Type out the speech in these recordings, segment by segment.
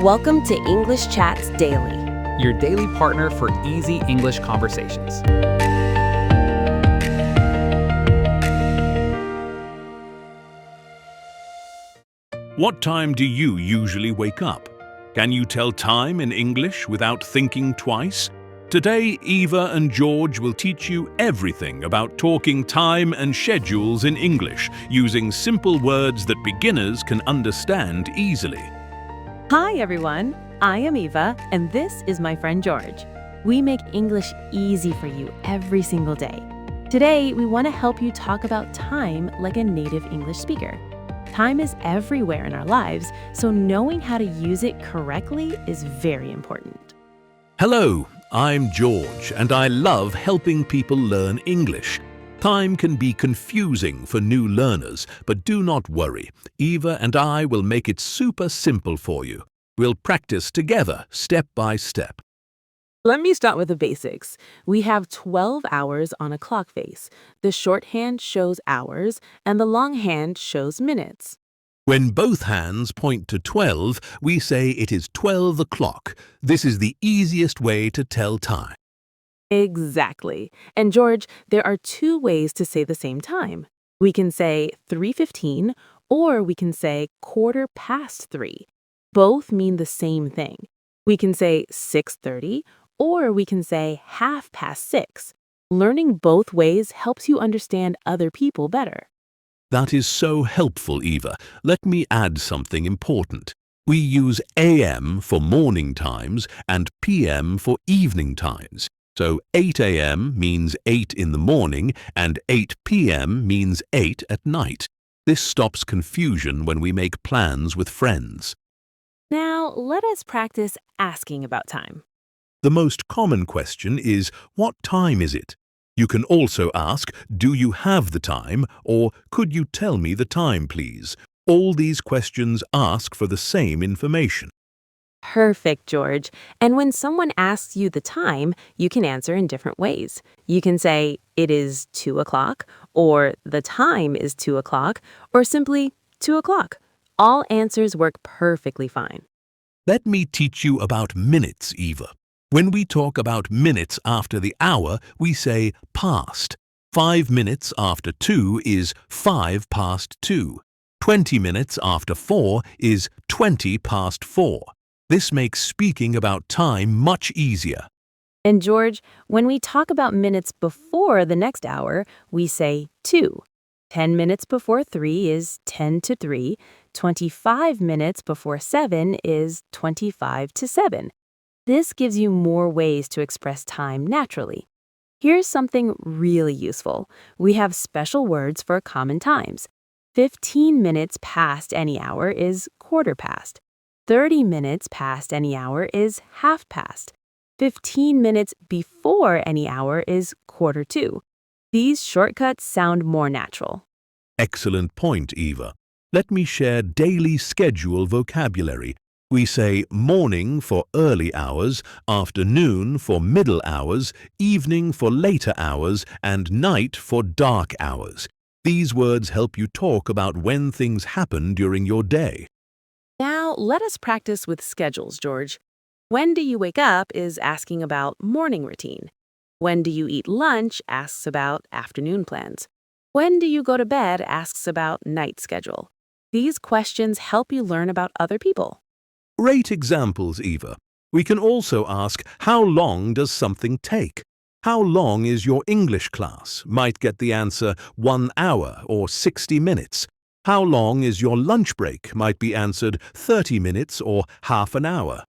Welcome to English Chats Daily. Your daily partner for easy English conversations. What time do you usually wake up? Can you tell time in English without thinking twice? Today, Eva and George will teach you everything about talking time and schedules in English using simple words that beginners can understand easily. Hi everyone, I am Eva and this is my friend George. We make English easy for you every single day. Today, we want to help you talk about time like a native English speaker. Time is everywhere in our lives, so knowing how to use it correctly is very important. Hello, I'm George and I love helping people learn English. Time can be confusing for new learners, but do not worry. Eva and I will make it super simple for you. We'll practice together, step by step. Let me start with the basics. We have 12 hours on a clock face. The shorthand shows hours and the longhand shows minutes. When both hands point to 12, we say it is 12 o'clock. This is the easiest way to tell time. Exactly. And George, there are two ways to say the same time. We can say 3:15 or we can say 3:15. Both mean the same thing. We can say 6:30 or we can say 6:30. Learning both ways helps you understand other people better. That is so helpful, Eva. Let me add something important. We use AM for morning times and PM for evening times. So 8 a.m. means 8 in the morning and 8 p.m. means 8 at night. This stops confusion when we make plans with friends. Now, let us practice asking about time. The most common question is, what time is it? You can also ask, do you have the time? Or could you tell me the time, please? All these questions ask for the same information. Perfect, George. And when someone asks you the time, you can answer in different ways. You can say, it is 2 o'clock, or the time is 2 o'clock, or simply 2 o'clock. All answers work perfectly fine. Let me teach you about minutes, Eva. When we talk about minutes after the hour, we say past. 5 minutes after 2 is 5 past 2. 20 minutes after 4 is 20 past 4. This makes speaking about time much easier. And George, when we talk about minutes before the next hour, we say 2. 10 minutes before 3 is 10 to 3. 25 minutes before 7 is 25 to 7. This gives you more ways to express time naturally. Here's something really useful. We have special words for common times. 15 minutes past any hour is quarter past. 30 minutes past any hour is half past. 15 minutes before any hour is quarter to. These shortcuts sound more natural. Excellent point, Eva. Let me share daily schedule vocabulary. We say morning for early hours, afternoon for middle hours, evening for later hours, and night for dark hours. These words help you talk about when things happen during your day. Now, let us practice with schedules, George. When do you wake up is asking about morning routine. When do you eat lunch asks about afternoon plans. When do you go to bed asks about night schedule. These questions help you learn about other people. Great examples, Eva. We can also ask, how long does something take? How long is your English class? Might get the answer 1 hour or 60 minutes. How long is your lunch break? Might be answered 30 minutes or half an hour.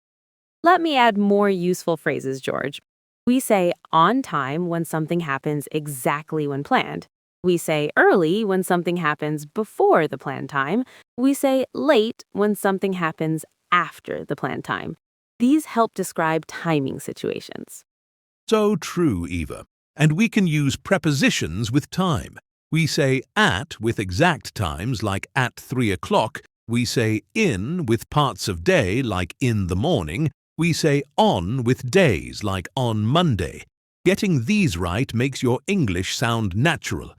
Let me add more useful phrases, George. We say on time when something happens exactly when planned. We say early when something happens before the planned time. We say late when something happens after the planned time. These help describe timing situations. So true, Eva. And we can use prepositions with time. We say at with exact times like at 3 o'clock. We say in with parts of day like in the morning. We say on with days like on Monday. Getting these right makes your English sound natural.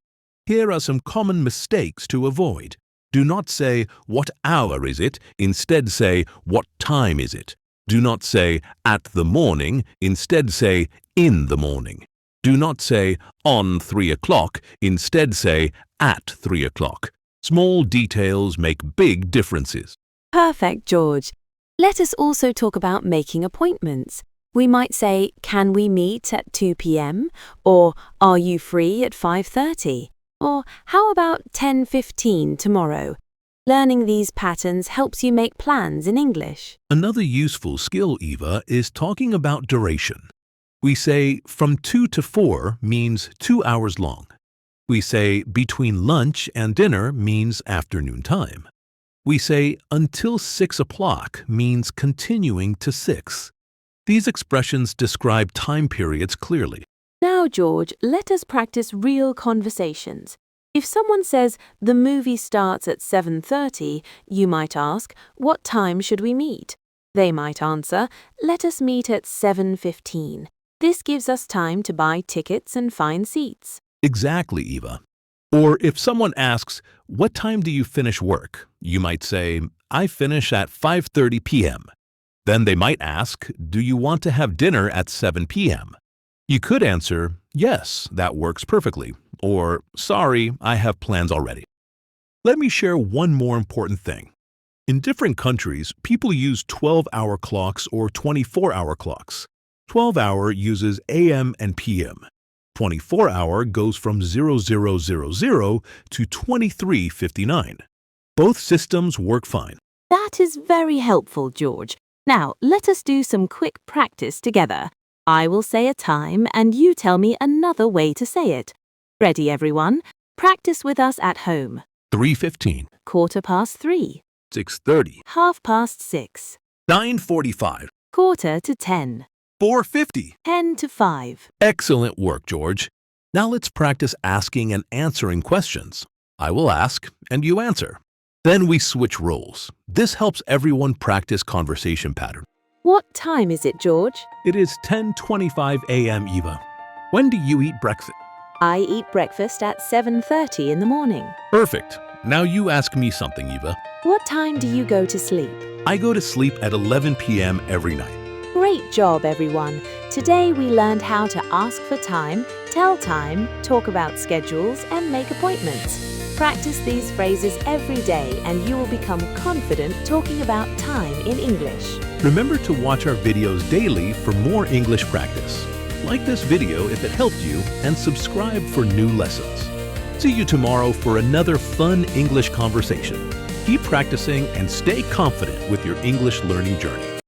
Here are some common mistakes to avoid. Do not say, "What hour is it?" Instead say, "What time is it?" Do not say, "At the morning." Instead say, "In the morning." Do not say, "On 3 o'clock." Instead say, "At 3 o'clock." Small details make big differences. Perfect, George. Let us also talk about making appointments. We might say, "Can we meet at 2 p.m.?" Or, "Are you free at 5:30?" Or, "How about 10:15 tomorrow?" Learning these patterns helps you make plans in English. Another useful skill, Eva, is talking about duration. We say from 2 to 4 means 2 hours long. We say between lunch and dinner means afternoon time. We say until 6 o'clock means continuing to 6. These expressions describe time periods clearly. Now, George, let us practice real conversations. If someone says the movie starts at 7:30, you might ask, "What time should we meet?" They might answer, "Let us meet at 7:15. This gives us time to buy tickets and find seats." Exactly, Eva. Or if someone asks, "What time do you finish work?" you might say, "I finish at 5:30 p.m. Then they might ask, "Do you want to have dinner at 7 p.m.? You could answer, "Yes, that works perfectly," or "Sorry, I have plans already." Let me share one more important thing. In different countries, people use 12-hour clocks or 24-hour clocks. 12-hour uses AM and PM. 24-hour goes from 0000 to 23:59. Both systems work fine. That is very helpful, George. Now, let us do some quick practice together. I will say a time and you tell me another way to say it. Ready, everyone? Practice with us at home. 3:15, 3:15, 6:30, 6:30, 9:45, 9:45, 4:50. 10:50. Excellent work, George. Now let's practice asking and answering questions. I will ask and you answer. Then we switch roles. This helps everyone practice conversation pattern. What time is it, George? It is 10:25 a.m., Eva. When do you eat breakfast? I eat breakfast at 7:30 in the morning. Perfect. Now you ask me something, Eva. What time do you go to sleep? I go to sleep at 11 p.m. every night. Great job, everyone. Today we learned how to ask for time, tell time, talk about schedules, and make appointments. Practice these phrases every day and you will become confident talking about time in English. Remember to watch our videos daily for more English practice. Like this video if it helped you and subscribe for new lessons. See you tomorrow for another fun English conversation. Keep practicing and stay confident with your English learning journey.